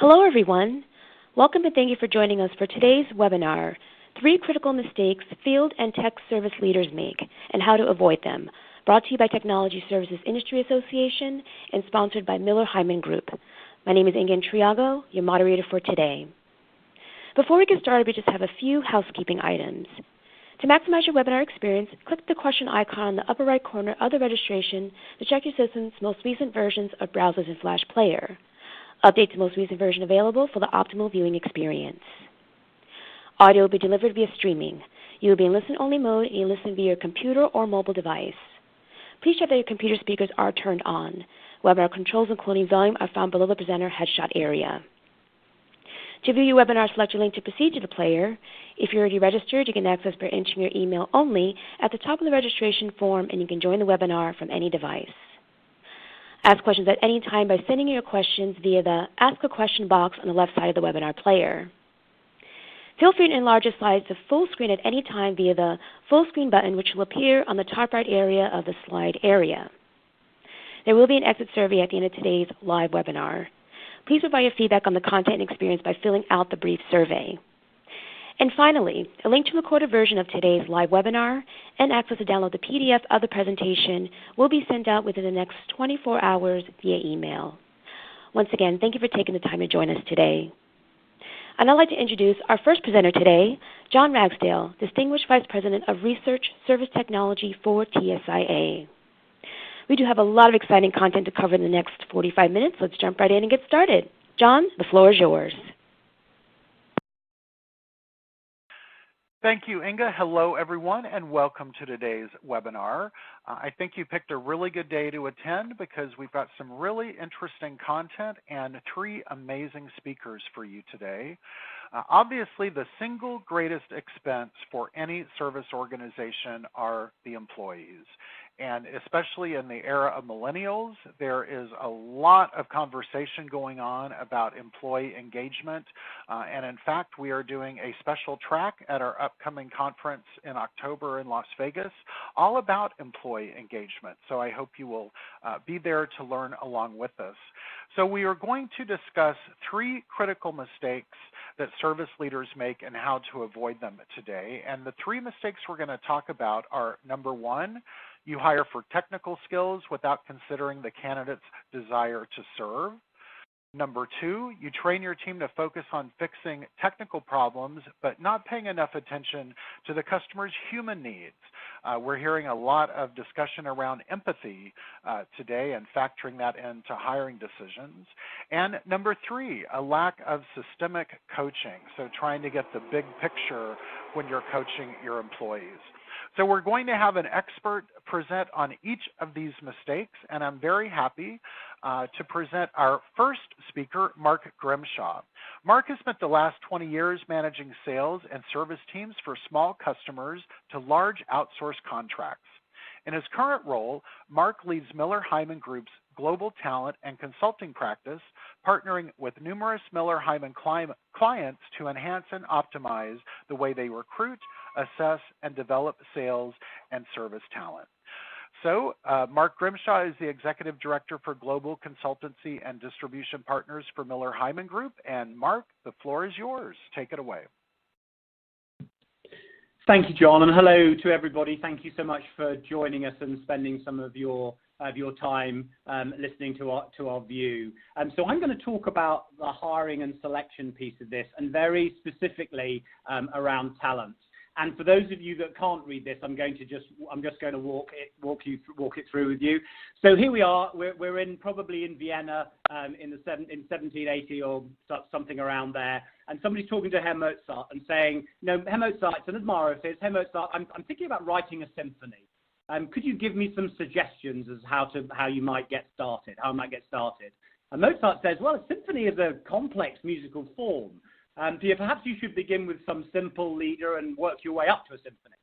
Hello, everyone. Welcome and thank you for joining us for today's webinar, 3 Critical Mistakes Field and Tech Service Leaders Make and How to Avoid Them, brought to you by Technology Services Industry Association and sponsored by Miller Heiman Group. My name is Ingen Triago, your moderator for today. Before we get started, we just have a few housekeeping items. To maximize your webinar experience, click the question icon in the upper right corner of the registration to check your system's most recent versions of browsers and Flash Player. Update the most recent version available for the optimal viewing experience. Audio will be delivered via streaming. You will be in listen-only mode and you listen via your computer or mobile device. Please check that your computer speakers are turned on. Webinar controls, including volume, are found below the presenter headshot area. To view your webinar, select your link to proceed to the player. If you're already registered, you can access by entering your email only at the top of the registration form, and you can join the webinar from any device. Ask questions at any time by sending your questions via the Ask a Question box on the left side of the webinar player. Feel free to enlarge your slides to full screen at any time via the full screen button, which will appear on the top right area of the slide area. There will be an exit survey at the end of today's live webinar. Please provide your feedback on the content and experience by filling out the brief survey. And finally, a link to a recorded version of today's live webinar and access to download the PDF of the presentation will be sent out within the next 24 hours via email. Once again, thank you for taking the time to join us today. I'd now like to introduce our first presenter today, John Ragsdale, Distinguished Vice President of Research Service Technology for TSIA. We do have a lot of exciting content to cover in the next 45 minutes. Let's jump right in and get started. John, the floor is yours. Thank you, Inga. Hello, everyone, and welcome to today's webinar. I think you picked a really good day to attend because we've got some really interesting content and 3 amazing speakers for you today. Obviously, the single greatest expense for any service organization are the employees. And especially in the era of millennials, there is a lot of conversation going on about employee engagement. And in fact, we are doing a special track at our upcoming conference in October in Las Vegas, all about employee engagement. So I hope you will be there to learn along with us. So we are going to discuss 3 critical mistakes that service leaders make and how to avoid them today. And the 3 mistakes we're going to talk about are, number 1, you hire for technical skills without considering the candidate's desire to serve. Number 2, you train your team to focus on fixing technical problems, but not paying enough attention to the customer's human needs. We're hearing a lot of discussion around empathy today and factoring that into hiring decisions. And number 3, a lack of systemic coaching, so trying to get the big picture when you're coaching your employees. So we're going to have an expert present on each of these mistakes, and I'm very happy to present our first speaker, Mark Grimshaw. Mark has spent the last 20 years managing sales and service teams for small customers to large outsourced contracts. In his current role, Mark leads Miller Heiman Group's global talent and consulting practice, partnering with numerous Miller Heiman clients to enhance and optimize the way they recruit, assess, and develop sales and service talent. So Mark Grimshaw is the Executive Director for Global Consultancy and Distribution Partners for Miller Heiman Group. And Mark, the floor is yours. Take it away. Thank you, John, and hello to everybody. Thank you so much for joining us and spending some of your time listening to our view. So I'm going to talk about the hiring and selection piece of this, and very specifically around talent. And for those of you that can't read this, I'm just going to walk it through with you. So here we are. We're probably in Vienna in 1780 or something around there. And somebody's talking to Herr Mozart and saying, "No, Herr Mozart, it's an admirer of his. Herr Mozart, I'm thinking about writing a symphony. Could you give me some suggestions as how you might get started? How I might get started?" And Mozart says, "Well, a symphony is a complex musical form. Perhaps you should begin with some simple leader and work your way up to a symphony."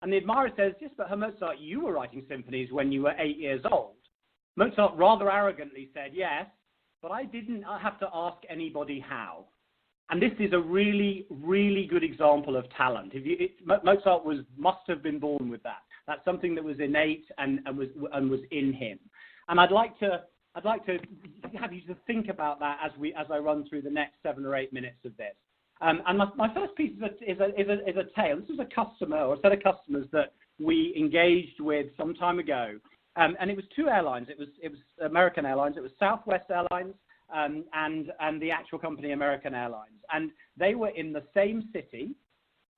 And the admirer says, "Yes, but Herr Mozart, you were writing symphonies when you were 8 years old." Mozart rather arrogantly said, "Yes, but I didn't have to ask anybody how." And this is a really, really good example of talent. Mozart must have been born with that. That's something that was innate and was in him. And I'd like to I'd like to have you to think about that as I run through the next 7 or 8 minutes of this. And my first piece is a tale. This is a customer or a set of customers that we engaged with some time ago, and it was 2 airlines. It was American Airlines. It was Southwest Airlines and the actual company American Airlines, and they were in the same city,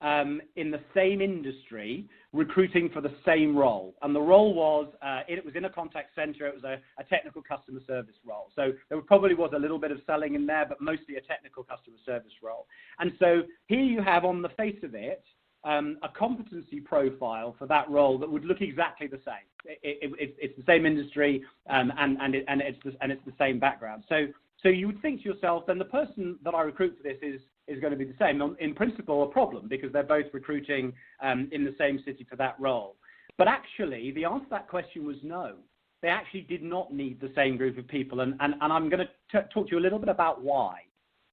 in the same industry, recruiting for the same role. And the role was, it was in a contact center. It was a technical customer service role. So there probably was a little bit of selling in there, but mostly a technical customer service role. And so here you have on the face of it, a competency profile for that role that would look exactly the same. It's the same industry, and it's the same background. So you would think to yourself, then the person that I recruit for this is going to be the same. In principle, a problem, because they're both recruiting in the same city for that role. But actually, the answer to that question was no. They actually did not need the same group of people, and I'm going to talk to you a little bit about why.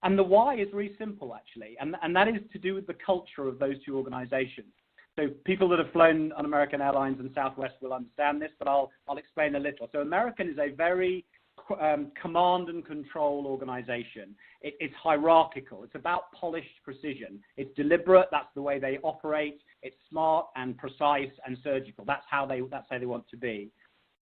And the why is really simple, actually, and that is to do with the culture of those 2 organizations. So people that have flown on American Airlines and Southwest will understand this, but I'll explain a little. So American is a very command and control organization. It's hierarchical. It's about polished precision. It's deliberate. That's the way they operate. It's smart and precise and surgical. That's how they want to be.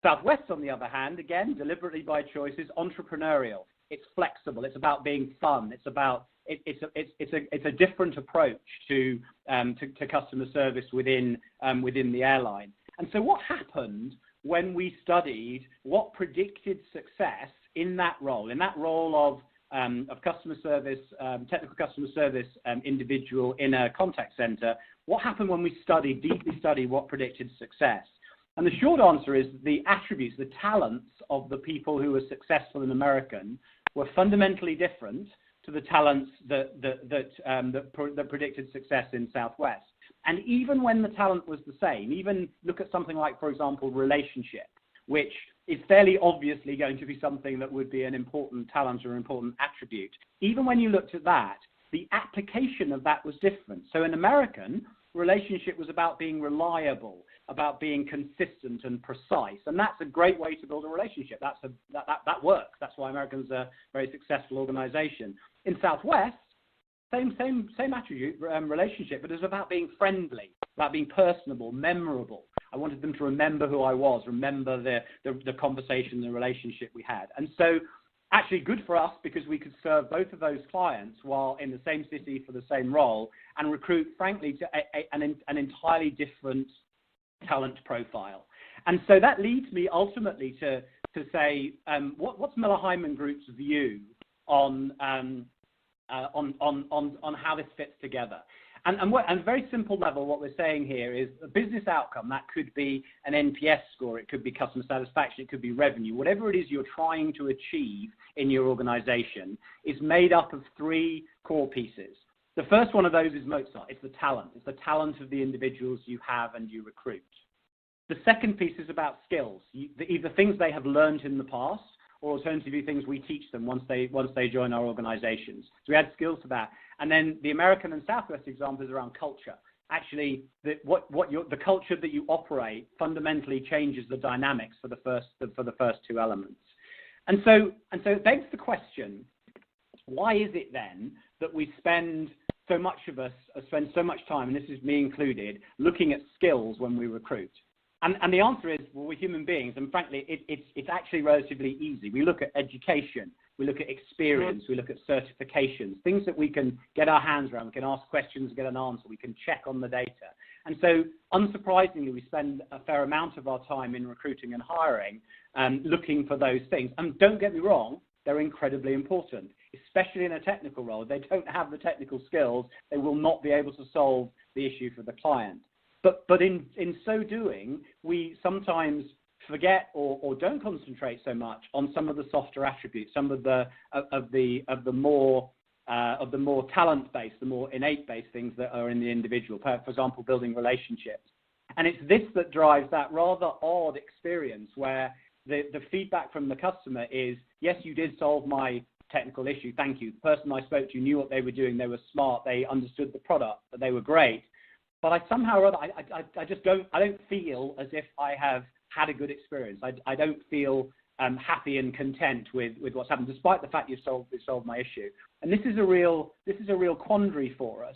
Southwest, on the other hand, again, deliberately by choice, is entrepreneurial. It's flexible. It's about being fun. It's about it's a different approach to customer service within the airline. And so what happened when we studied what predicted success in that role of customer service, technical customer service individual in a contact center, what happened when we deeply studied what predicted success? And the short answer is the attributes, the talents of the people who were successful in American were fundamentally different to the talents that predicted success in Southwest. And even when the talent was the same, even look at something like, for example, relationship, which is fairly obviously going to be something that would be an important talent or an important attribute. Even when you looked at that, the application of that was different. So in American, relationship was about being reliable, about being consistent and precise. And that's a great way to build a relationship. That works. That's why American's a very successful organization. In Southwest, same attribute, relationship, but it's about being friendly, about being personable, memorable. I wanted them to remember who I was, remember the conversation, the relationship we had. And so actually good for us because we could serve both of those clients while in the same city for the same role and recruit, frankly, to an entirely different talent profile. And so that leads me ultimately to say, what's Miller Heiman Group's view on how this fits together? And at a very simple level, what we're saying here is a business outcome. That could be an NPS score, it could be customer satisfaction, it could be revenue. Whatever it is you're trying to achieve in your organization is made up of 3 core pieces. The first one of those is Mozart. It's the talent. It's the talent of the individuals you have and you recruit. The second piece is about skills, either things they have learned in the past or alternatively things we teach them once they join our organizations. So we add skills to that. And then the American and Southwest example is around culture. Actually, the culture that you operate fundamentally changes the dynamics for the first 2 elements. And so it begs the question, why is it then that we spend so much time, and this is me included, looking at skills when we recruit? And the answer is, well, we're human beings, and frankly, it's actually relatively easy. We look at education, we look at experience, we look at certifications, things that we can get our hands around, we can ask questions, get an answer, we can check on the data. And so, unsurprisingly, we spend a fair amount of our time in recruiting and hiring looking for those things. And don't get me wrong, they're incredibly important, especially in a technical role. If they don't have the technical skills, they will not be able to solve the issue for the client. But in so doing, we sometimes forget or don't concentrate so much on some of the softer attributes, some of the more talent-based, the more innate-based things that are in the individual. For example, building relationships. And it's this that drives that rather odd experience where the feedback from the customer is, yes, you did solve my technical issue, thank you. The person I spoke to knew what they were doing, they were smart, they understood the product, but they were great. But I somehow or other, I don't feel as if I have had a good experience. I don't feel happy and content with what's happened, despite the fact you've solved my issue. And this is a real quandary for us,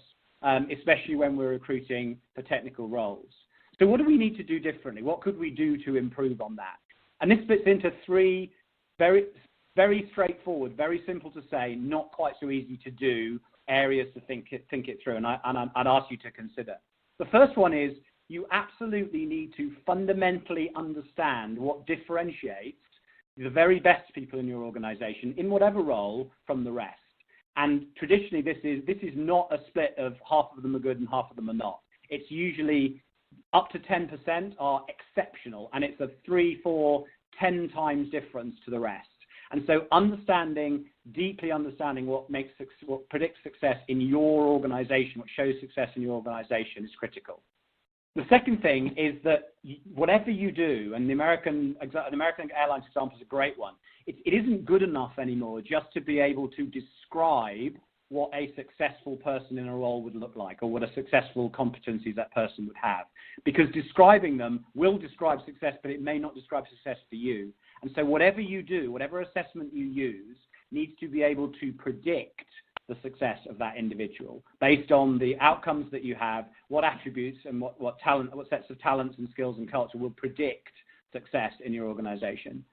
especially when we're recruiting for technical roles. So what do we need to do differently? What could we do to improve on that? And this fits into three very, very straightforward, very simple to say, not quite so easy to do areas to think it through, and I'd ask you to consider. The first one is you absolutely need to fundamentally understand what differentiates the very best people in your organization in whatever role from the rest. And traditionally, this is not a split of half of them are good and half of them are not. It's usually up to 10% are exceptional, and it's a 3, 4, 10 times difference to the rest. And so deeply understanding what predicts success in your organization, what shows success in your organization is critical. The second thing is that whatever you do, and the American Airlines example is a great one, it isn't good enough anymore just to be able to describe what a successful person in a role would look like, or what a successful competencies that person would have. Because describing them will describe success, but it may not describe success for you. And so whatever you do, whatever assessment you use, needs to be able to predict the success of that individual based on the outcomes that you have, what attributes and what sets of talents and skills and culture will predict success in your organization.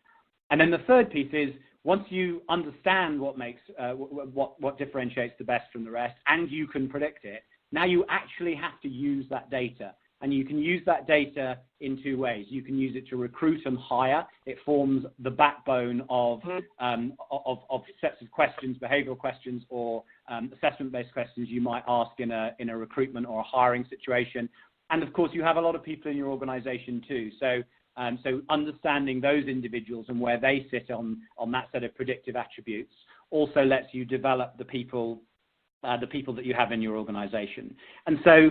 And then the third piece is, once you understand what differentiates the best from the rest, and you can predict it, now you actually have to use that data. And you can use that data in two ways. You can use it to recruit and hire. It forms the backbone of sets of questions, behavioral questions, or assessment-based questions you might ask in a recruitment or a hiring situation. And of course, you have a lot of people in your organization too. So understanding those individuals and where they sit on that set of predictive attributes also lets you develop the people that you have in your organization. And so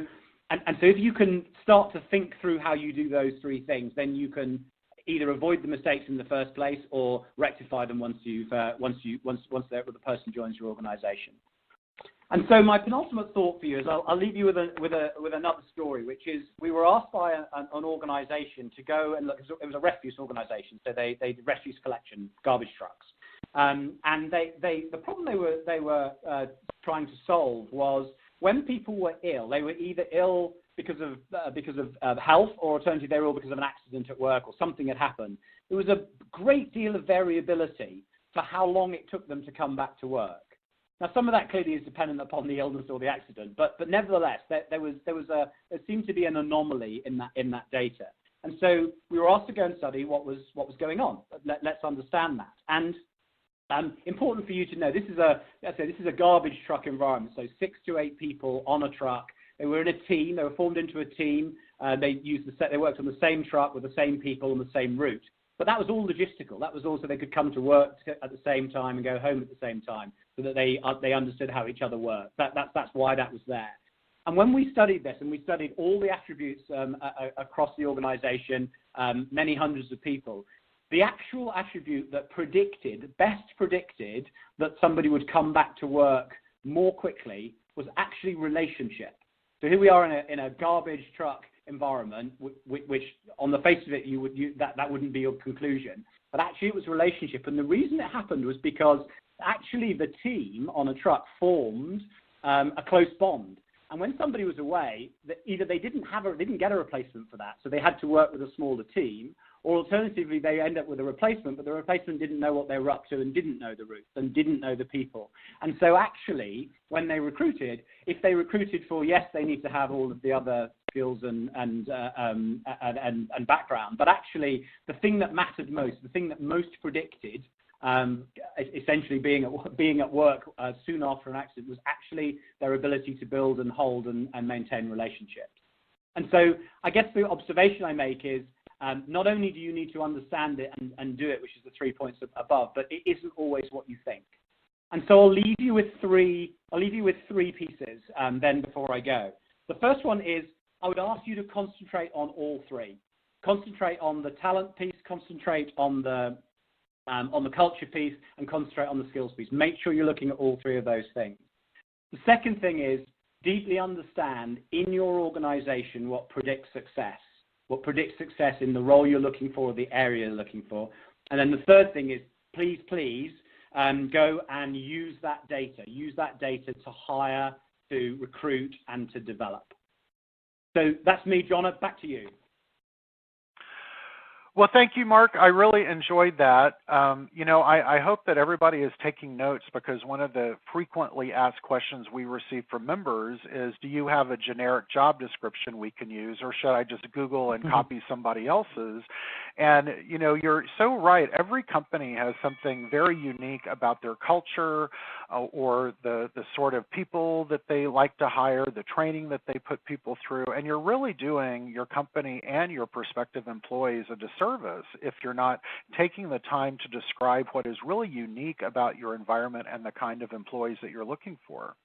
if you can start to think through how you do those three things, then you can either avoid the mistakes in the first place or rectify them once the person joins your organization. And so my penultimate thought for you is I'll leave you with another story, which is we were asked by an organization to go and look. It was a refuse organization, so they did refuse collection, garbage trucks. And the problem they were trying to solve was when people were ill, they were either ill because of health, or alternatively they were ill because of an accident at work or something had happened. There was a great deal of variability for how long it took them to come back to work. Now, some of that clearly is dependent upon the illness or the accident, but nevertheless, there seemed to be an anomaly in that data. And so we were asked to go and study what was going on. Let's understand that. And important for you to know, this is a garbage truck environment. So 6 to 8 people on a truck. They were in a team. They were formed into a team. They worked on the same truck with the same people on the same route. But that was all logistical. That was also they could come to work at the same time and go home at the same time, so that they understood how each other worked. That's why that was there. And when we studied this, and we studied all the attributes across the organization, many hundreds of people, the actual attribute that best predicted that somebody would come back to work more quickly was actually relationship. So here we are in a garbage truck environment, which on the face of it that wouldn't be your conclusion, but actually it was relationship. And the reason it happened was because actually the team on a truck formed a close bond. And when somebody was away, either they didn't get a replacement for that, so they had to work with a smaller team, or alternatively they end up with a replacement, but the replacement didn't know what they were up to and didn't know the routes and didn't know the people. And so actually, when they recruited, if they recruited for, yes, they need to have all of the other skills and background, but actually the thing that mattered most, the thing that most predicted, essentially being at work soon after an accident, was actually their ability to build and hold and maintain relationships. And so I guess the observation I make is, not only do you need to understand it and do it, which is the 3 points above, but it isn't always what you think. And so I'll leave you with three pieces then before I go. The first one is I would ask you to concentrate on all three. Concentrate on the talent piece, concentrate on the culture piece, and concentrate on the skills piece. Make sure you're looking at all three of those things. The second thing is deeply understand in your organization what predicts success in the role you're looking for, or the area you're looking for. And then the third thing is, please, go and use that data. Use that data to hire, to recruit, and to develop. So that's me, John. Back to you. Well, thank you, Mark. I really enjoyed that. I hope that everybody is taking notes, because one of the frequently asked questions we receive from members is, do you have a generic job description we can use, or should I just Google and copy somebody else's? And, you're so right. Every company has something very unique about their culture or the sort of people that they like to hire, the training that they put people through. And you're really doing your company and your prospective employees a disservice if you're not taking the time to describe what is really unique about your environment and the kind of employees that you're looking for.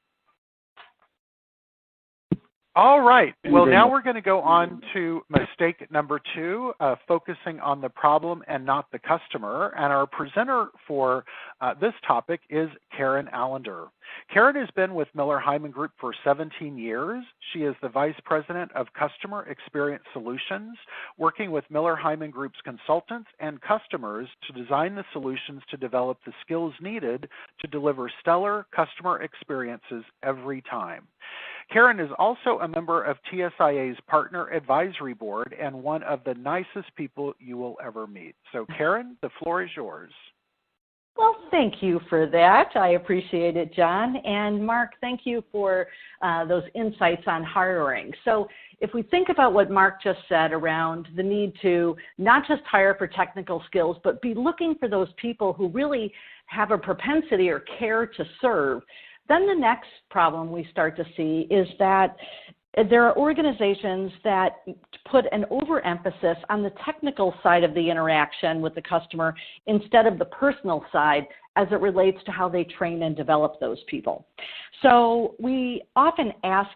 All right. Well, now we're going to go on to mistake number 2, focusing on the problem and not the customer. And our presenter for this topic is Karen Allender. Karen has been with Miller Heiman Group for 17 years. She is the Vice President of Customer Experience Solutions, working with Miller Heiman Group's consultants and customers to design the solutions to develop the skills needed to deliver stellar customer experiences every time. Karen is also a member of TSIA's Partner Advisory Board and one of the nicest people you will ever meet. So, Karen, the floor is yours. Well, thank you for that. I appreciate it, John. And Mark, thank you for those insights on hiring. So if we think about what Mark just said around the need to not just hire for technical skills, but be looking for those people who really have a propensity or care to serve, then the next problem we start to see is that there are organizations that put an overemphasis on the technical side of the interaction with the customer instead of the personal side as it relates to how they train and develop those people. So we often ask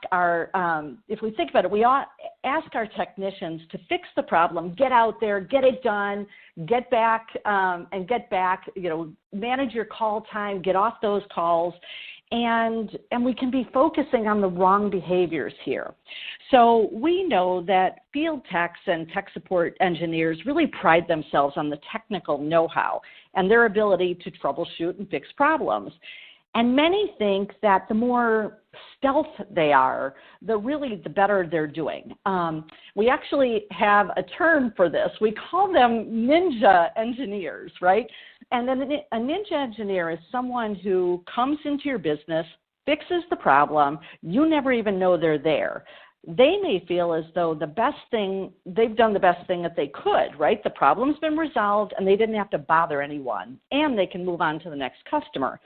if we think about it, we ask our technicians to fix the problem, get out there, get it done, get back, manage your call time, get off those calls. And we can be focusing on the wrong behaviors here. So we know that field techs and tech support engineers really pride themselves on the technical know-how and their ability to troubleshoot and fix problems. And many think that the more stealth they are, the better they're doing. We actually have a term for this. We call them ninja engineers, right? And then a ninja engineer is someone who comes into your business, fixes the problem, you never even know they're there. They may feel as though they've done the best thing that they could, right? The problem's been resolved and they didn't have to bother anyone, and they can move on to the next customer.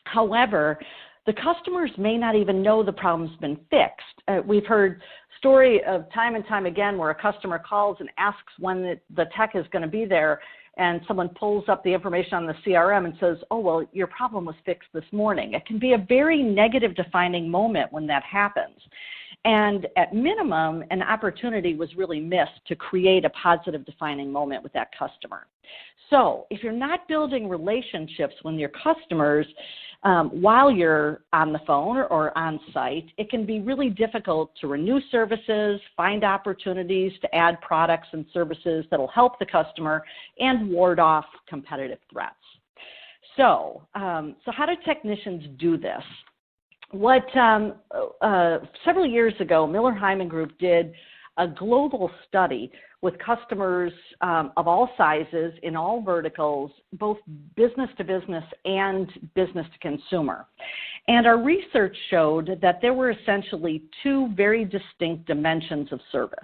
However, the customers may not even know the problem's been fixed. We've heard story of time and time again where a customer calls and asks when the tech is going to be there, and someone pulls up the information on the CRM and says, oh, well, your problem was fixed this morning. It can be a very negative defining moment when that happens. And at minimum, an opportunity was really missed to create a positive defining moment with that customer. So if you're not building relationships with your customers while you're on the phone or on site, it can be really difficult to renew services, find opportunities to add products and services that will help the customer, and ward off competitive threats. So how do technicians do this? Several years ago, Miller Heiman Group did a global study with customers of all sizes in all verticals, both business to business and business to consumer. And our research showed that there were essentially 2 very distinct dimensions of service.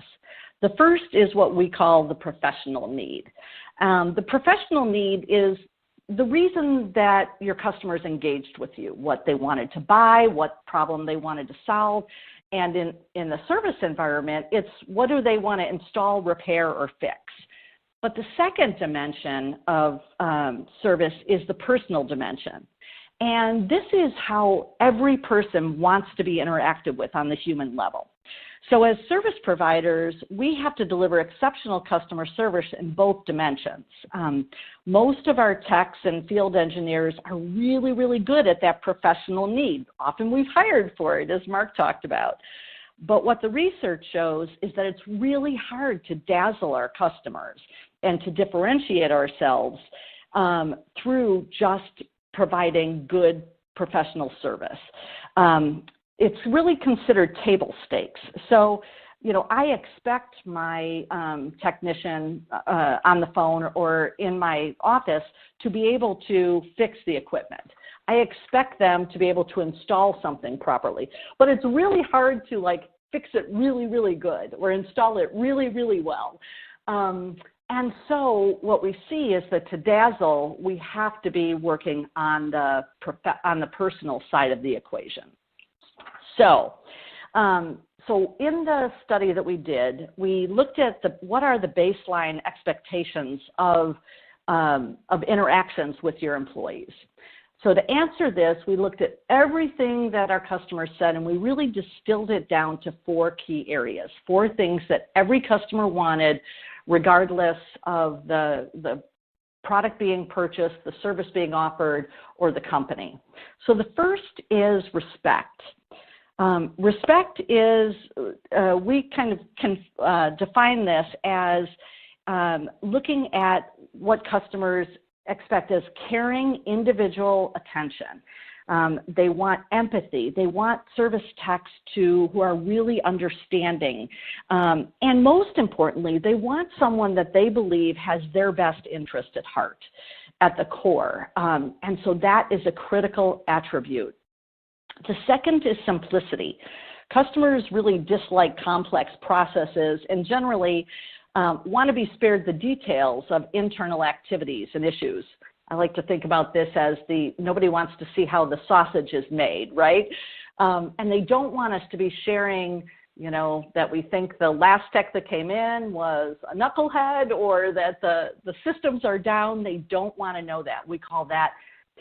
The first is what we call the professional need. The professional need is the reason that your customers engaged with you, what they wanted to buy, what problem they wanted to solve. And in the service environment, it's what do they want to install, repair, or fix. But the second dimension of service is the personal dimension. And this is how every person wants to be interacted with on the human level. So as service providers, we have to deliver exceptional customer service in both dimensions. Most of our techs and field engineers are really, really good at that professional need. Often we've hired for it, as Mark talked about. But what the research shows is that it's really hard to dazzle our customers. and to differentiate ourselves through just providing good professional service. It's really considered table stakes. So, I expect my technician on the phone or in my office to be able to fix the equipment. I expect them to be able to install something properly. But it's really hard to fix it really, really good or install it really, really well. And so what we see is that to dazzle, we have to be working on the personal side of the equation. So in the study that we did, we looked at what are the baseline expectations of interactions with your employees. So to answer this, we looked at everything that our customers said, and we really distilled it down to 4 key areas, 4 things that every customer wanted, regardless of the product being purchased, the service being offered, or the company. So the first is respect. Respect is, we kind of can define this as looking at what customers expect as caring individual attention. They want empathy. They want service techs who are really understanding. And most importantly, they want someone that they believe has their best interest at heart, at the core. And so that is a critical attribute. The second is simplicity. Customers really dislike complex processes and generally want to be spared the details of internal activities and issues. I like to think about this as nobody wants to see how the sausage is made, right? And they don't want us to be sharing, that we think the last tech that came in was a knucklehead or that the systems are down. They don't want to know that. We call that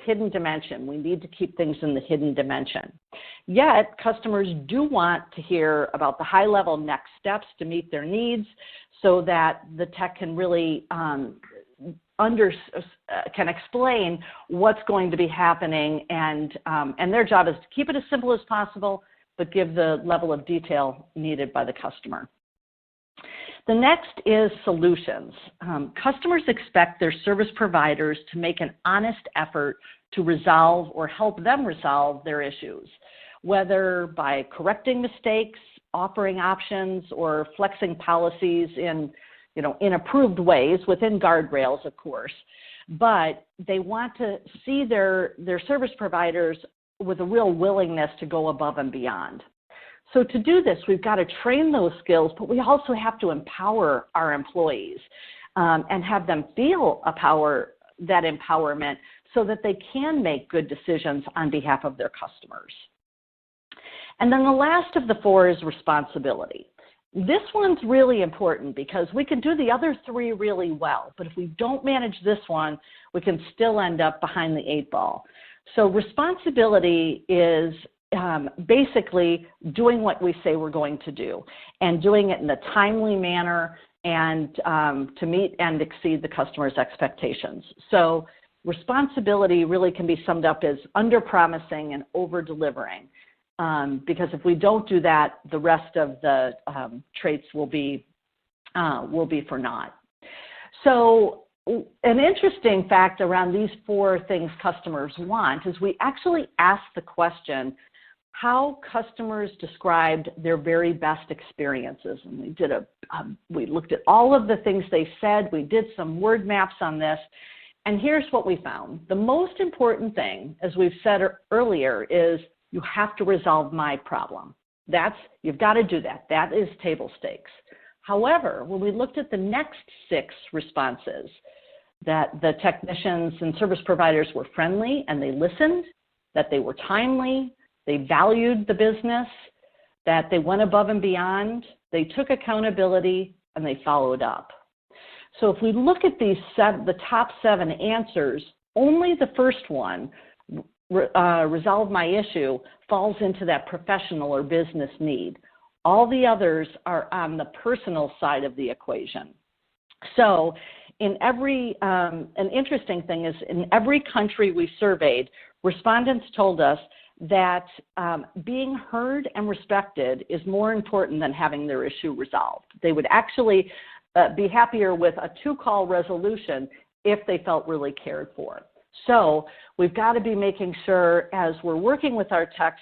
hidden dimension. We need to keep things in the hidden dimension. Yet, customers do want to hear about the high-level next steps to meet their needs so that the tech can really can explain what's going to be happening, and their job is to keep it as simple as possible, but give the level of detail needed by the customer. The next is solutions. Customers expect their service providers to make an honest effort to resolve or help them resolve their issues, whether by correcting mistakes, offering options, or flexing policies in approved ways within guardrails, of course. But they want to see their service providers with a real willingness to go above and beyond. So to do this, we've got to train those skills, but we also have to empower our employees and have them feel that empowerment so that they can make good decisions on behalf of their customers. And then the last of the 4 is responsibility. This one's really important because we can do the other 3 really well, but if we don't manage this one, we can still end up behind the 8 ball. So responsibility is basically doing what we say we're going to do and doing it in a timely manner and to meet and exceed the customer's expectations. So responsibility really can be summed up as under-promising and over-delivering. Because if we don't do that, the rest of the traits will be for naught. So an interesting fact around these 4 things customers want is we actually asked the question, how customers described their very best experiences. And we looked at all of the things they said. We did some word maps on this. And here's what we found. The most important thing, as we've said earlier, is you have to resolve my problem. You've got to do that. That is table stakes. However, when we looked at the next 6 responses, that the technicians and service providers were friendly and they listened, that they were timely, they valued the business, that they went above and beyond, they took accountability, and they followed up. So if we look at the top 7 answers, only the first one, resolve my issue, falls into that professional or business need. All the others are on the personal side of the equation. So an interesting thing is in every country we surveyed, respondents told us that being heard and respected is more important than having their issue resolved. They would actually be happier with a 2-call resolution if they felt really cared for. So we've got to be making sure, as we're working with our techs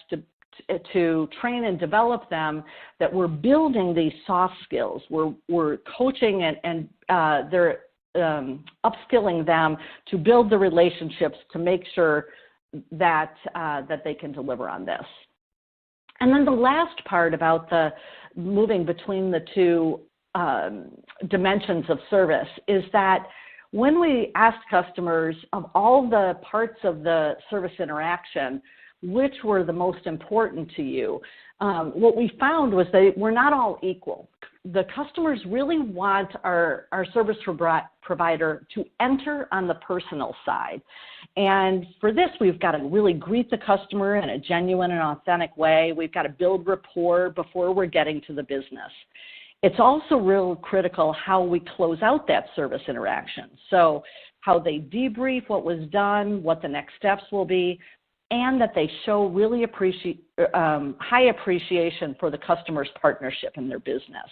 to train and develop them, that we're building these soft skills. We're coaching and they're upskilling them to build the relationships to make sure that they can deliver on this. And then the last part about the moving between the two dimensions of service is that when we asked customers of all the parts of the service interaction, which were the most important to you, what we found was they were not all equal. The customers really want our service provider to enter on the personal side. And for this, we've got to really greet the customer in a genuine and authentic way. We've got to build rapport before we're getting to the business. It's also real critical how we close out that service interaction. So how they debrief what was done, what the next steps will be, and that they show really high appreciation for the customer's partnership in their business.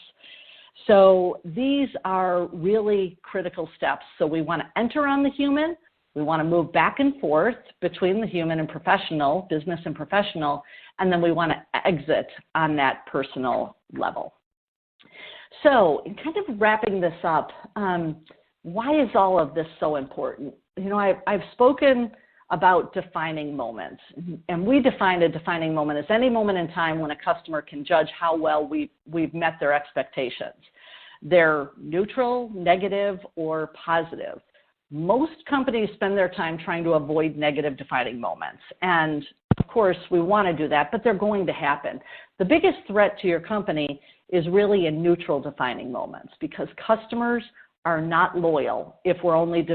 So these are really critical steps. So we want to enter on the human, we want to move back and forth between the human and professional, business and professional, and then we want to exit on that personal level. So in kind of wrapping this up, why is all of this so important? You know, I've spoken about defining moments, and we define a defining moment as any moment in time when a customer can judge how well we've met their expectations. They're neutral, negative, or positive. Most companies spend their time trying to avoid negative defining moments, and of course we want to do that, but they're going to happen. The biggest threat to your company is really in neutral defining moments, because customers are not loyal if we're only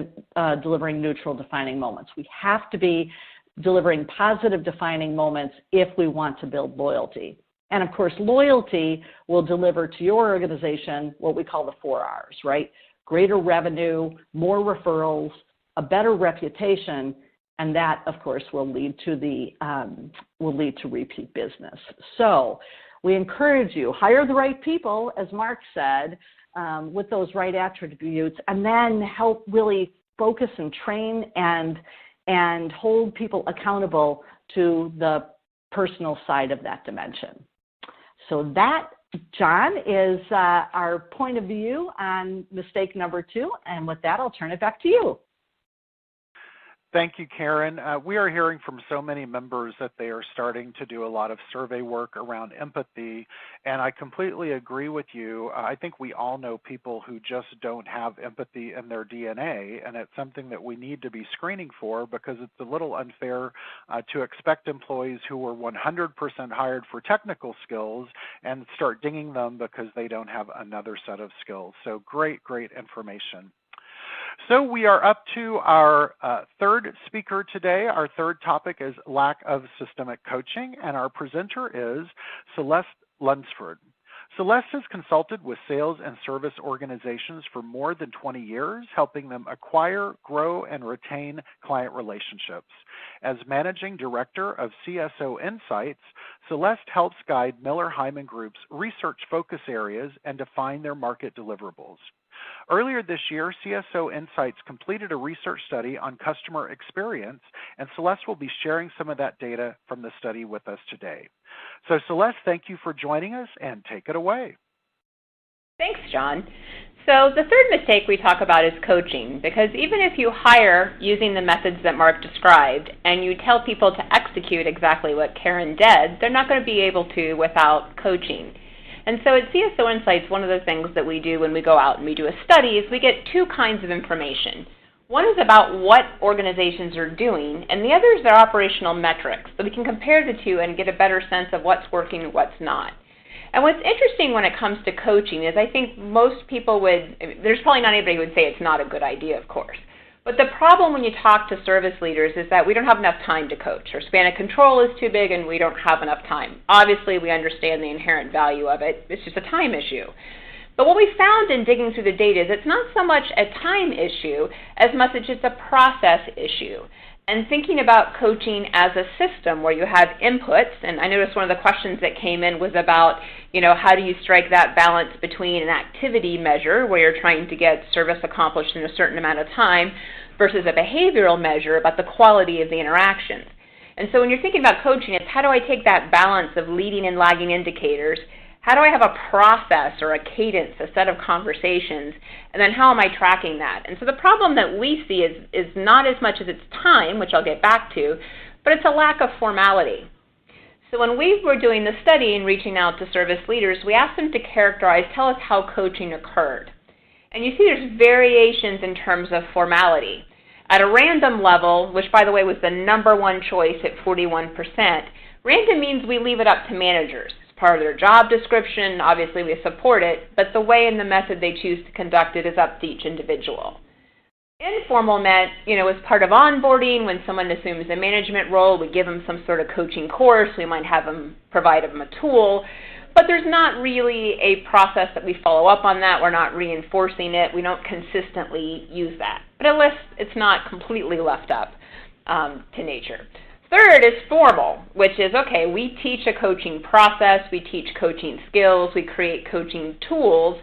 delivering neutral defining moments. We have to be delivering positive defining moments if we want to build loyalty. And of course, loyalty will deliver to your organization what we call the 4 R's, right? Greater revenue, more referrals, a better reputation, and that, of course, will lead to repeat business. So we encourage you, hire the right people, as Mark said, with those right attributes, and then help really focus and train and hold people accountable to the personal side of that dimension. So that, John, is our point of view on mistake number 2, and with that, I'll turn it back to you. Thank you, Karen. We are hearing from so many members that they are starting to do a lot of survey work around empathy, and I completely agree with you. I think we all know people who just don't have empathy in their DNA, and it's something that we need to be screening for, because it's a little unfair to expect employees who were 100% hired for technical skills and start dinging them because they don't have another set of skills. So great information. So we are up to our third speaker today. Our third topic is lack of systemic coaching, and our presenter is Celeste Lunsford. Celeste has consulted with sales and service organizations for more than 20 years, helping them acquire, grow, and retain client relationships. As Managing Director of CSO Insights, Celeste helps guide Miller Heiman Group's research focus areas and define their market deliverables. Earlier this year, CSO Insights completed a research study on customer experience, and Celeste will be sharing some of that data from the study with us today. So Celeste, thank you for joining us, and take it away. Thanks, John. So the third mistake we talk about is coaching, because even if you hire using the methods that Mark described and you tell people to execute exactly what Karen did, they're not going to be able to without coaching. And so at CSO Insights, one of the things that we do when we go out and we do a study is we get 2 kinds of information. One is about what organizations are doing, and the other is their operational metrics, so we can compare the 2 and get a better sense of what's working and what's not. And what's interesting when it comes to coaching is I think most people there's probably not anybody who would say it's not a good idea, of course. But the problem when you talk to service leaders is that we don't have enough time to coach. Our span of control is too big and we don't have enough time. Obviously, we understand the inherent value of it. It's just a time issue. But what we found in digging through the data is it's not so much a time issue as much as it's a process issue. and thinking about coaching as a system where you have inputs. And I noticed one of the questions that came in was about, how do you strike that balance between an activity measure where you're trying to get service accomplished in a certain amount of time versus a behavioral measure about the quality of the interactions. And so when you're thinking about coaching, it's how do I take that balance of leading and lagging indicators? How do I have a process or a cadence, a set of conversations, and then how am I tracking that? And so the problem that we see is not as much as it's time, which I'll get back to, but it's a lack of formality. So when we were doing the study and reaching out to service leaders, we asked them to tell us how coaching occurred. And you see there's variations in terms of formality. At a random level, which by the way was the #1 choice at 41%, random means we leave it up to managers. Part of their job description, obviously we support it, but the way and the method they choose to conduct it is up to each individual. Informal meant, as part of onboarding, when someone assumes a management role, we give them some sort of coaching course, we might provide them a tool, but there's not really a process that we follow up on that, we're not reinforcing it, we don't consistently use that. But at least it's not completely left up to nature. Third is formal, which is, okay, we teach a coaching process, we teach coaching skills, we create coaching tools,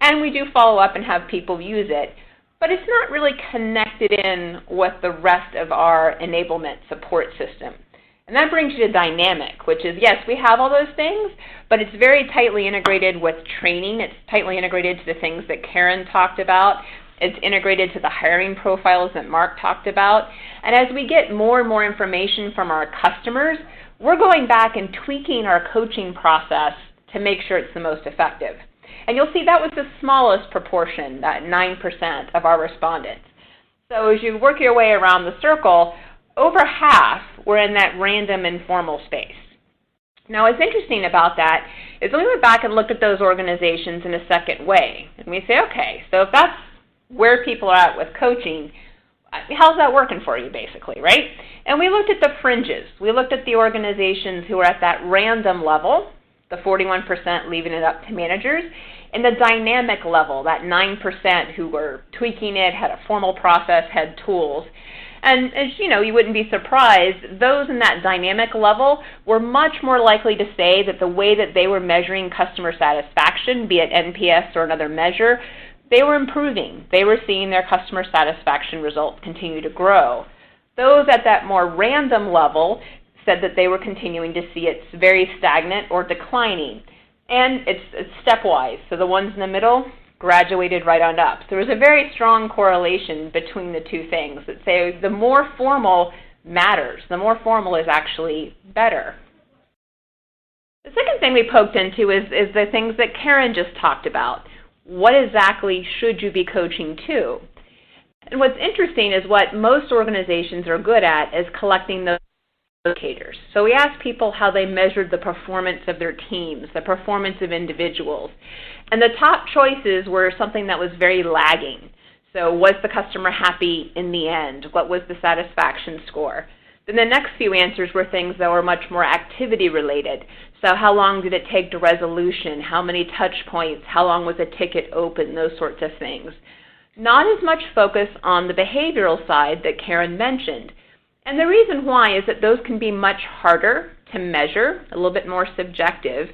and we do follow up and have people use it. But it's not really connected in with the rest of our enablement support system. And that brings you to dynamic, which is, yes, we have all those things, but it's very tightly integrated with training. It's tightly integrated to the things that Karen talked about. It's integrated to the hiring profiles that Mark talked about. And as we get more and more information from our customers, we're going back and tweaking our coaching process to make sure it's the most effective. And you'll see that was the smallest proportion, that 9% of our respondents. So as you work your way around the circle, over half were in that random informal space. Now, what's interesting about that is when we went back and looked at those organizations in a second way, and we say, okay, so if that's where people are at with coaching, how's that working for you, basically, right? And we looked at the fringes. We looked at the organizations who are at that random level, the 41% leaving it up to managers, and the dynamic level, that 9% who were tweaking it, had a formal process, had tools. And as you wouldn't be surprised, those in that dynamic level were much more likely to say that the way that they were measuring customer satisfaction, be it NPS or another measure, they were improving. They were seeing their customer satisfaction results continue to grow. Those at that more random level said that they were continuing to see it very stagnant or declining. And it's stepwise. So the ones in the middle graduated right on up. So there was a very strong correlation between the two things that say the more formal matters. The more formal is actually better. The second thing we poked into is the things that Karen just talked about. What exactly should you be coaching to? And what's interesting is what most organizations are good at is collecting those indicators. So we asked people how they measured the performance of their teams, the performance of individuals. And the top choices were something that was very lagging. So was the customer happy in the end? What was the satisfaction score? Then the next few answers were things that were much more activity related. So how long did it take to resolution? How many touch points? How long was a ticket open? Those sorts of things. Not as much focus on the behavioral side that Karen mentioned. And the reason why is that those can be much harder to measure, a little bit more subjective,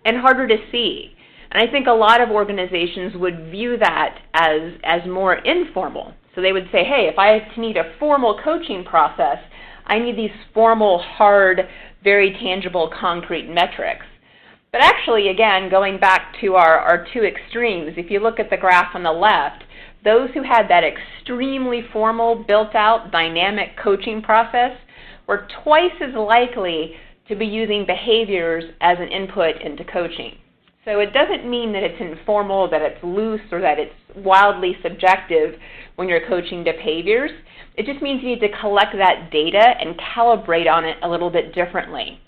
and harder to see. And I think a lot of organizations would view that as more informal. So they would say, hey, if I need a formal coaching process, I need these formal, hard, very tangible, concrete metrics. But actually, again, going back to our two extremes, if you look at the graph on the left, those who had that extremely formal, built-out, dynamic coaching process were twice as likely to be using behaviors as an input into coaching. So it doesn't mean that it's informal, that it's loose, or that it's wildly subjective when you're coaching behaviors. It just means you need to collect that data and calibrate on it a little bit differently.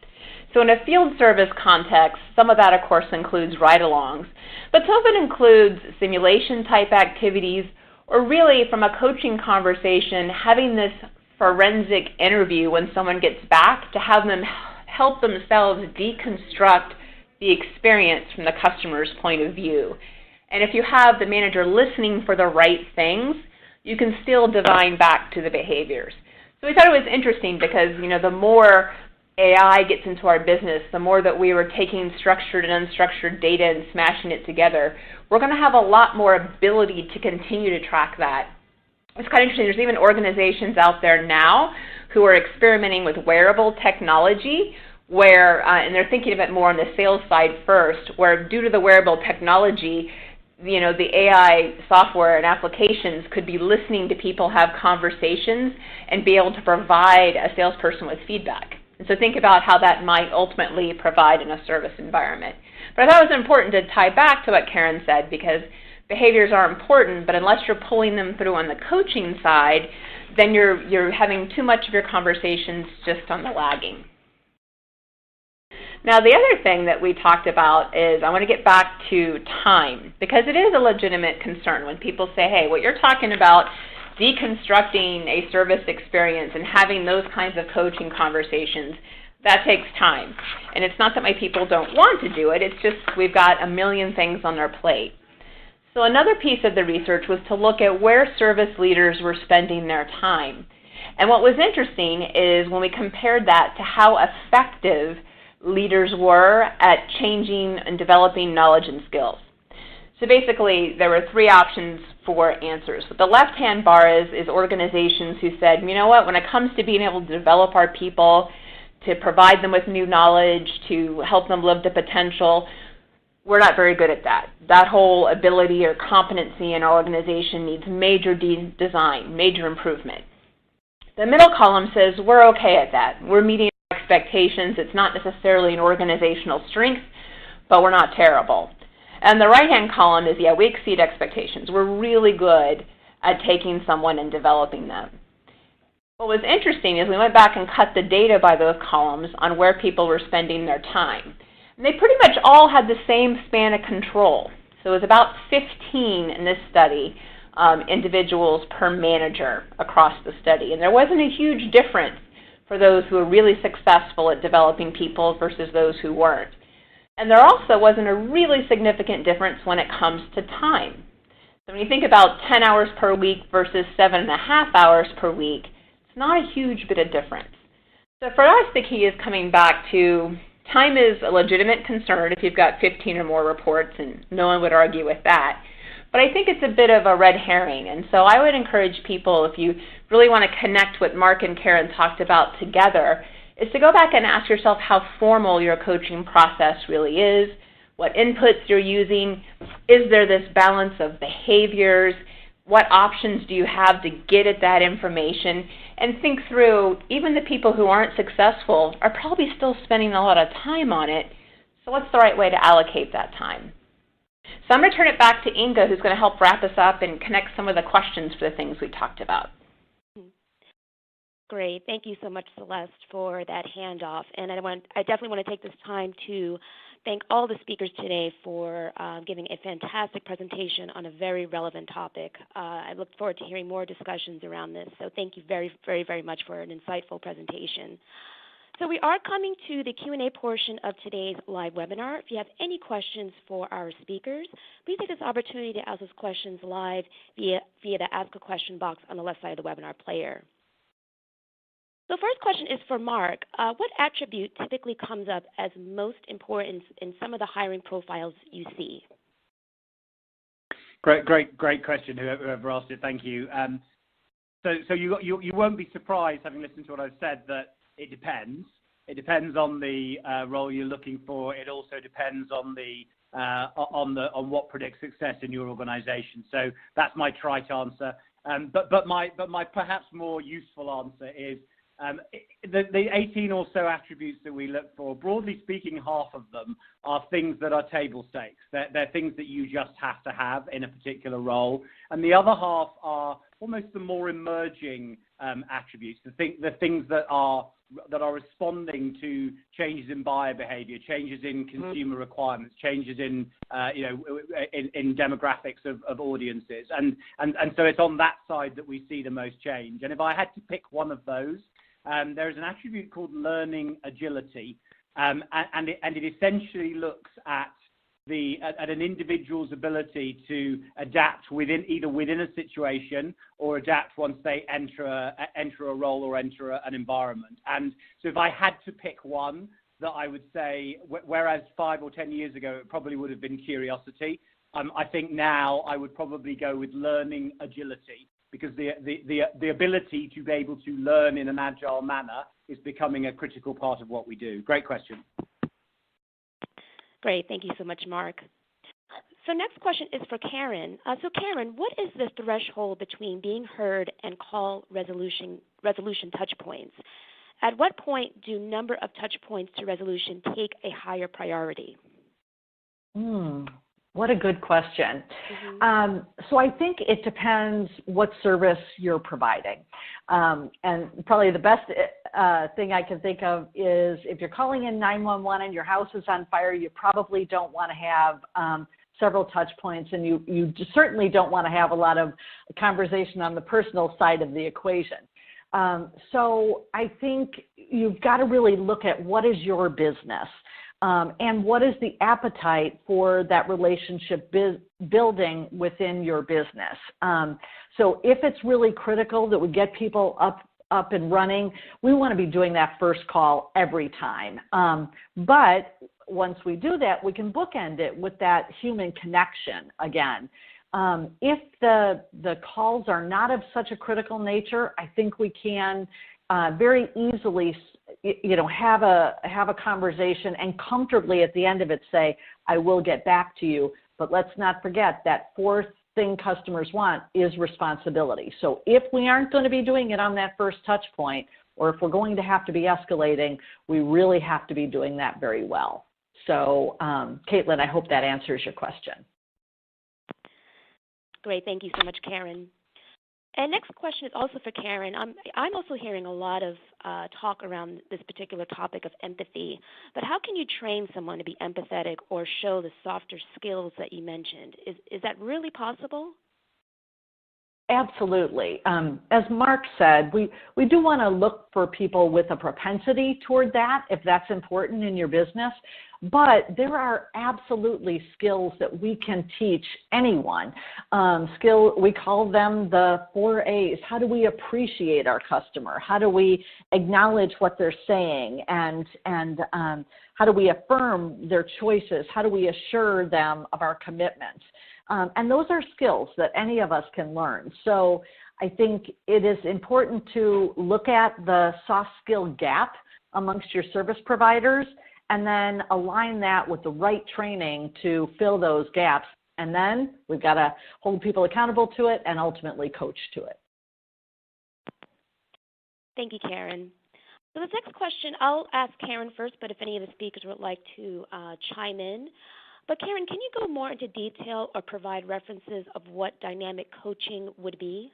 So in a field service context, some of that, of course, includes ride-alongs, but some of it includes simulation-type activities, or really, from a coaching conversation, having this forensic interview when someone gets back to have them help themselves deconstruct the experience from the customer's point of view. And if you have the manager listening for the right things, you can still divine back to the behaviors. So we thought it was interesting because, the more AI gets into our business, the more that we were taking structured and unstructured data and smashing it together, we're going to have a lot more ability to continue to track that. It's kind of interesting. There's even organizations out there now who are experimenting with wearable technology where, and they're thinking of it more on the sales side first, where due to the wearable technology, the AI software and applications could be listening to people have conversations and be able to provide a salesperson with feedback. And so think about how that might ultimately provide in a service environment. But I thought it was important to tie back to what Karen said, because behaviors are important, but unless you're pulling them through on the coaching side, then you're having too much of your conversations just on the lagging. Now, the other thing that we talked about is I want to get back to time, because it is a legitimate concern when people say, hey, what you're talking about, deconstructing a service experience and having those kinds of coaching conversations, that takes time. And it's not that my people don't want to do it, it's just we've got a million things on their plate. So another piece of the research was to look at where service leaders were spending their time. And what was interesting is when we compared that to how effective leaders were at changing and developing knowledge and skills. So basically, there were three options for answers. So the left-hand bar is organizations who said, you know what, when it comes to being able to develop our people, to provide them with new knowledge, to help them live to potential, we're not very good at that. That whole ability or competency in our organization needs major design, major improvement. The middle column says we're okay at that. We're meeting our expectations. It's not necessarily an organizational strength, but we're not terrible. And the right-hand column is, yeah, we exceed expectations. We're really good at taking someone and developing them. What was interesting is we went back and cut the data by those columns on where people were spending their time. And they pretty much all had the same span of control. So it was about 15 in this study, individuals per manager across the study. And there wasn't a huge difference for those who were really successful at developing people versus those who weren't. And there also wasn't a really significant difference when it comes to time. So when you think about 10 hours per week versus 7.5 hours per week, it's not a huge bit of difference. So for us, the key is coming back to time is a legitimate concern if you've got 15 or more reports, and no one would argue with that. But I think it's a bit of a red herring. And so I would encourage people, if you really want to connect what Mark and Karen talked about together, is to go back and ask yourself how formal your coaching process really is, what inputs you're using, is there this balance of behaviors, what options do you have to get at that information, and think through, even the people who aren't successful are probably still spending a lot of time on it, so what's the right way to allocate that time? So I'm going to turn it back to Inga, who's going to help wrap us up and connect some of the questions for the things we talked about. Great. Thank you so much, Celeste, for that handoff. And I definitely want to take this time to thank all the speakers today for giving a fantastic presentation on a very relevant topic. I look forward to hearing more discussions around this. So thank you very, very, very much for an insightful presentation. So we are coming to the Q&A portion of today's live webinar. If you have any questions for our speakers, please take this opportunity to ask those questions live via the Ask a Question box on the left side of the webinar player. So first question is for Mark. What attribute typically comes up as most important in some of the hiring profiles you see? Great question, whoever asked it. Thank you. So you won't be surprised, having listened to what I've said, that it depends. It depends on the role you're looking for. It also depends on what predicts success in your organization. So that's my trite answer. But my perhaps more useful answer is the 18 or so attributes that we look for, broadly speaking, half of them are things that are table stakes. They're things that you just have to have in a particular role. And the other half are almost the more emerging attributes, the things that are responding to changes in buyer behavior, changes in consumer requirements, changes in demographics of audiences. And so it's on that side that we see the most change. And if I had to pick one of those, there is an attribute called learning agility, and it essentially looks at at an individual's ability to adapt either within a situation or adapt once they enter a role or enter an environment. And so if I had to pick one that I would say, whereas 5 or 10 years ago it probably would have been curiosity, I think now I would probably go with learning agility, because the ability to be able to learn in an agile manner is becoming a critical part of what we do. Great question. Great. Thank you so much, Mark. So next question is for Karen. So Karen, what is the threshold between being heard and call resolution touch points? At what point do number of touch points to resolution take a higher priority? What a good question. So I think it depends what service you're providing. And probably the best thing I can think of is if you're calling in 911 and your house is on fire, you probably don't want to have several touch points, and you certainly don't want to have a lot of conversation on the personal side of the equation. So I think you've got to really look at what is your business. And what is the appetite for that relationship building within your business? So if it's really critical that we get people up and running, we want to be doing that first call every time. But once we do that, we can bookend it with that human connection again. If the calls are not of such a critical nature, I think we can very easily have a conversation and comfortably at the end of it say, I will get back to you. But let's not forget that fourth thing customers want is responsibility. So if we aren't going to be doing it on that first touch point, or if we're going to have to be escalating, we really have to be doing that very well. So Caitlin, I hope that answers your question. Great. Thank you so much, Karen. And next question is also for Karen. I'm also hearing a lot of talk around this particular topic of empathy, but how can you train someone to be empathetic or show the softer skills that you mentioned? Is that really possible? Absolutely. As Mark said, we do want to look for people with a propensity toward that, if that's important in your business. But there are absolutely skills that we can teach anyone. We call them the 4 A's. How do we appreciate our customer? How do we acknowledge what they're saying? And how do we affirm their choices? How do we assure them of our commitment? And those are skills that any of us can learn. So I think it is important to look at the soft skill gap amongst your service providers and then align that with the right training to fill those gaps. And then we've got to hold people accountable to it and ultimately coach to it. Thank you, Karen. So this next question, I'll ask Karen first, but if any of the speakers would like to chime in. But Karen, can you go more into detail or provide references of what dynamic coaching would be?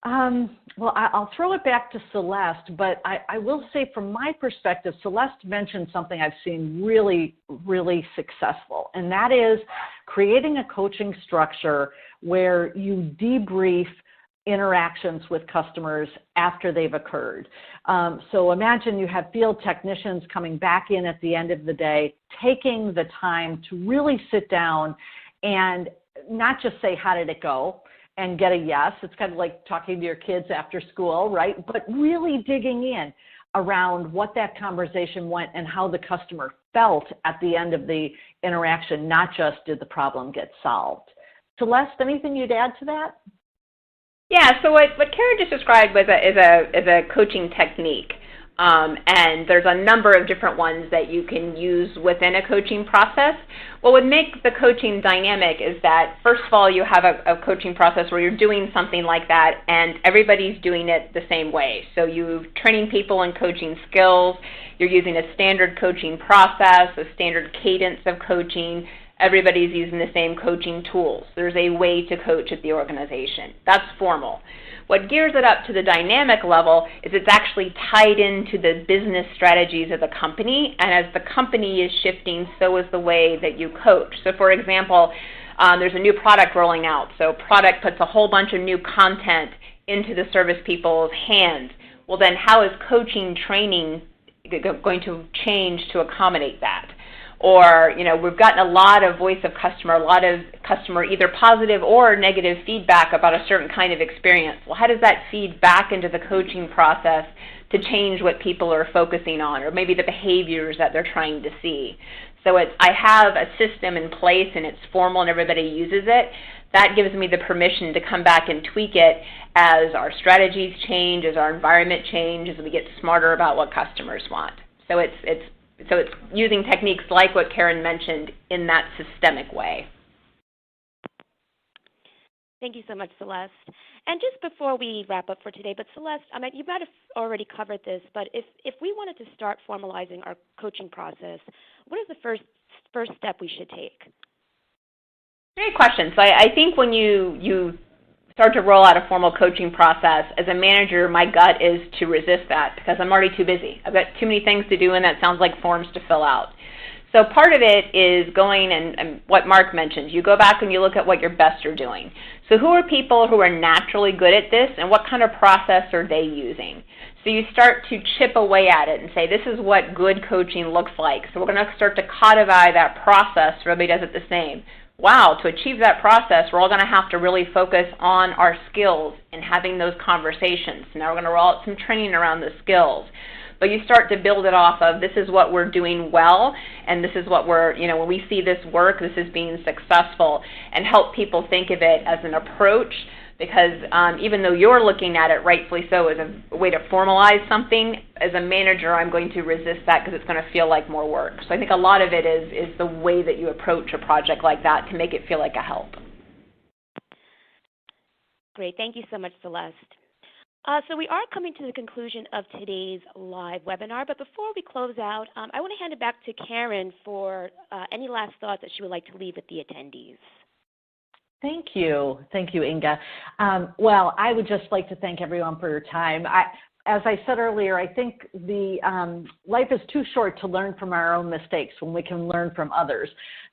Well, I'll throw it back to Celeste, but I will say from my perspective, Celeste mentioned something I've seen really, really successful, and that is creating a coaching structure where you debrief interactions with customers after they've occurred. So imagine you have field technicians coming back in at the end of the day, taking the time to really sit down and not just say, how did it go? And get a yes. It's kind of like talking to your kids after school, right? But really digging in around what that conversation went and how the customer felt at the end of the interaction, not just did the problem get solved. Celeste, anything you'd add to that? Yeah, so what Karen just described was is a coaching technique. And there's a number of different ones that you can use within a coaching process. What would make the coaching dynamic is that, first of all, you have a coaching process where you're doing something like that and everybody's doing it the same way. So you're training people in coaching skills, you're using a standard coaching process, a standard cadence of coaching, everybody's using the same coaching tools. There's a way to coach at the organization. That's formal. What gears it up to the dynamic level is it's actually tied into the business strategies of the company, and as the company is shifting, so is the way that you coach. So for example, there's a new product rolling out. So product puts a whole bunch of new content into the service people's hands. Well then how is coaching training going to change to accommodate that? Or, we've gotten a lot of voice of customer, a lot of customer either positive or negative feedback about a certain kind of experience. Well, how does that feed back into the coaching process to change what people are focusing on, or maybe the behaviors that they're trying to see? So I have a system in place and it's formal and everybody uses it. That gives me the permission to come back and tweak it as our strategies change, as our environment changes, as we get smarter about what customers want. So it's using techniques like what Karen mentioned in that systemic way. Thank you so much, Celeste. And just before we wrap up for today, but Celeste, you might have already covered this, but if we wanted to start formalizing our coaching process, what is the first step we should take? Great question. So I think when you start to roll out a formal coaching process, as a manager, my gut is to resist that because I'm already too busy. I've got too many things to do, and that sounds like forms to fill out. So part of it is going and what Mark mentioned. You go back and you look at what your best are doing. So who are people who are naturally good at this, and what kind of process are they using? So you start to chip away at it and say, this is what good coaching looks like. So we're going to start to codify that process so everybody does it the same. Wow, to achieve that process, we're all going to have to really focus on our skills and having those conversations. Now we're going to roll out some training around the skills. But you start to build it off of, this is what we're doing well, and this is what when we see this work, this is being successful, and help people think of it as an approach. Because even though you're looking at it, rightfully so, as a way to formalize something, as a manager, I'm going to resist that because it's going to feel like more work. So I think a lot of it is the way that you approach a project like that to make it feel like a help. Great. Thank you so much, Celeste. So we are coming to the conclusion of today's live webinar, but before we close out, I want to hand it back to Karen for any last thoughts that she would like to leave with the attendees. Thank you, Inga. Well, I would just like to thank everyone for your time. As I said earlier, I think life is too short to learn from our own mistakes when we can learn from others.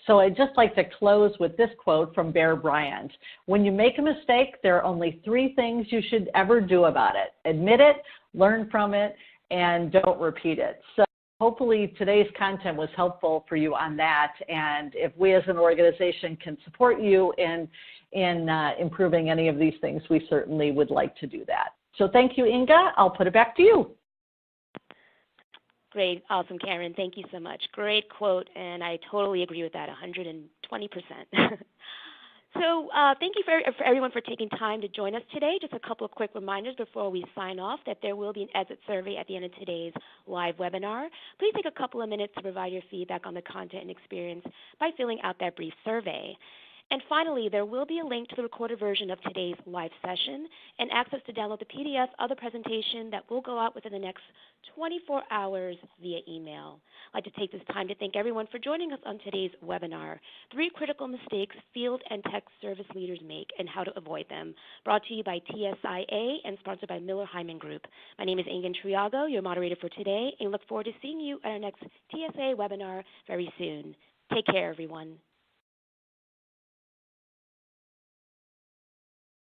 So I'd just like to close with this quote from Bear Bryant. When you make a mistake, there are only 3 things you should ever do about it. Admit it, learn from it, and don't repeat it. So hopefully today's content was helpful for you on that. And if we as an organization can support you in improving any of these things, we certainly would like to do that. So thank you, Inga. I'll put it back to you. Great. Awesome, Karen. Thank you so much. Great quote, and I totally agree with that, 120%. So thank you for everyone for taking time to join us today. Just a couple of quick reminders before we sign off that there will be an exit survey at the end of today's live webinar. Please take a couple of minutes to provide your feedback on the content and experience by filling out that brief survey. And finally, there will be a link to the recorded version of today's live session and access to download the PDF of the presentation that will go out within the next 24 hours via email. I'd like to take this time to thank everyone for joining us on today's webinar, 3 Critical Mistakes Field and Tech Service Leaders Make and How to Avoid Them, brought to you by TSIA and sponsored by Miller Heiman Group. My name is Inga Triago, your moderator for today, and look forward to seeing you at our next TSA webinar very soon. Take care, everyone.